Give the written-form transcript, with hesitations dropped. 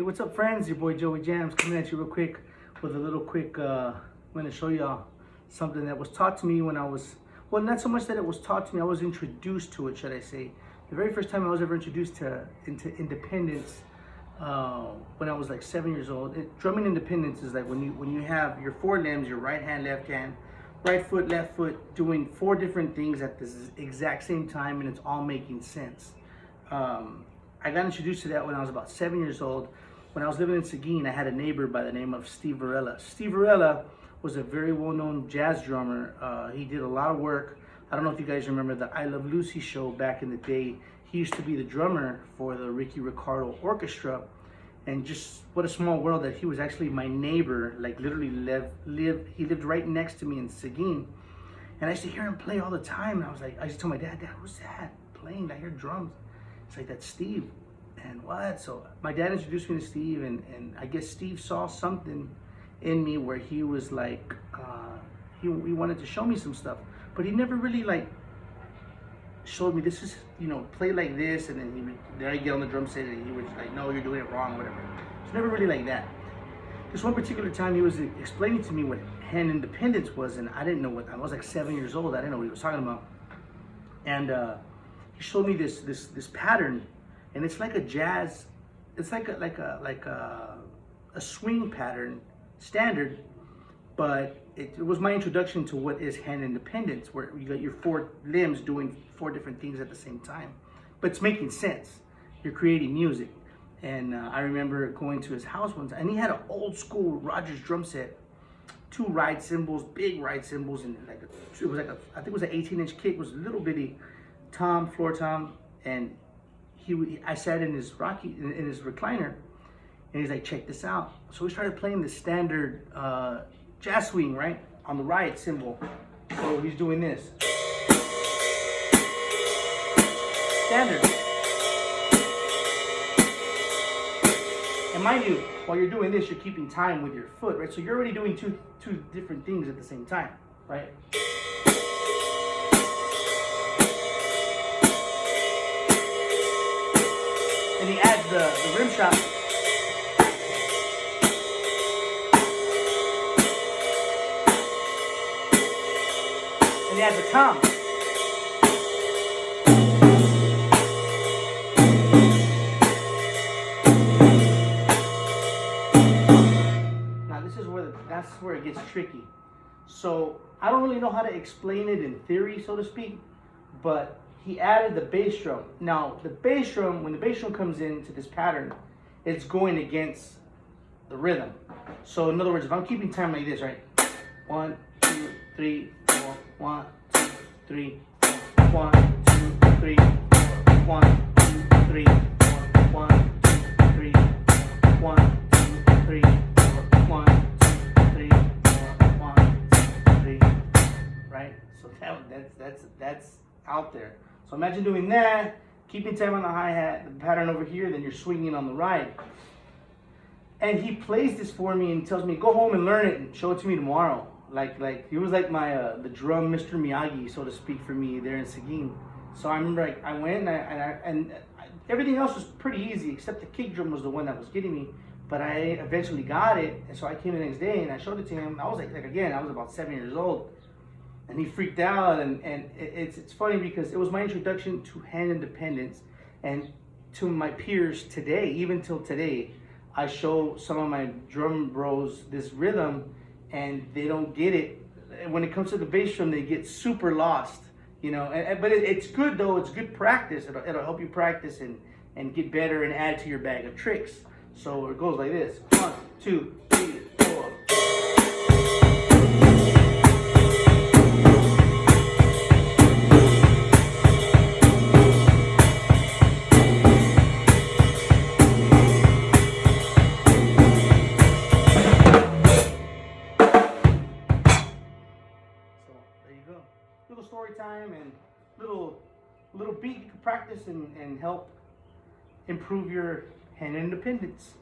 What's up, friends? Your boy Joey Jams coming at you real quick with a little quick. I'm going to show y'all something that was taught to me when I was, well, not so much that it was taught to me, I was introduced to it, should I say. The very first time I was ever introduced into independence, when I was like 7 years old. Drumming independence is like when you have your four limbs, your right hand, left hand, right foot, left foot, doing four different things at the exact same time, and it's all making sense. I got introduced to that when I was about 7 years old. When I was living in Seguin, I had a neighbor by the name of Steve Varela. Steve Varela was a very well-known jazz drummer. He did a lot of work. I don't know if you guys remember the I Love Lucy show back in the day. He used to be the drummer for the Ricky Ricardo Orchestra. And just what a small world that he was actually my neighbor, like literally he lived right next to me in Seguin. And I used to hear him play all the time. And I used to tell my dad, who's that playing? I hear drums. It's like, that's Steve. And what? So my dad introduced me to Steve, and I guess Steve saw something in me where he was like, he wanted to show me some stuff. But he never really like showed me, this is, play like this, and then I'd get on the drum set and he was like, no, you're doing it wrong, whatever. It's never really like that. This one particular time he was explaining to me what hand independence was, and I didn't know what, I was like 7 years old, I didn't know what he was talking about. And he showed me this pattern, and it's like a jazz, it's like a swing pattern, standard, but it was my introduction to what is hand independence, where you got your four limbs doing four different things at the same time, but it's making sense. You're creating music. And I remember going to his house once, and he had an old school Rogers drum set, two ride cymbals, big ride cymbals, and I think it was an 18-inch kick, it was a little bitty tom, floor tom, and I sat in his in his recliner, and he's like, check this out. So we started playing the standard jazz swing, right, on the ride cymbal. So he's doing this. Standard. And mind you, while you're doing this, you're keeping time with your foot, right? So you're already doing two different things at the same time, right? And he adds the rim shot. And he adds a tom. Now that's where it gets tricky. So I don't really know how to explain it in theory, so to speak, but he added the bass drum. Now, the bass drum, when the bass drum comes into this pattern, it's going against the rhythm. So in other words, if I'm keeping time like this, right? 1, 2, 3, 4, 1, 2, 3, 4, 1, 2, 3, 4, 1, 2, 3, 4, 1, 2, 3, 4, 1, 2, 3, 4, 1, 2, 3, 4, 1, 2, 3, right? So that's out there. So imagine doing that, keeping time on the hi-hat, the pattern over here, then you're swinging on the ride. And he plays this for me and tells me, go home and learn it and show it to me tomorrow. Like he was like my the drum Mr. Miyagi, so to speak, for me there in Seguin. So I remember I went and everything else was pretty easy, except the kick drum was the one that was getting me. But I eventually got it, and so I came the next day and I showed it to him. I was like again, I was about 7 years old. And he freaked out, and it's funny because it was my introduction to hand independence, and to my peers today, even till today, I show some of my drum bros this rhythm, and they don't get it. And when it comes to the bass drum, they get super lost, But it's good though. It's good practice. It'll help you practice and get better and add to your bag of tricks. So it goes like this: 1, 2, 3, 4. Little story time and little beat you can practice and help improve your hand independence.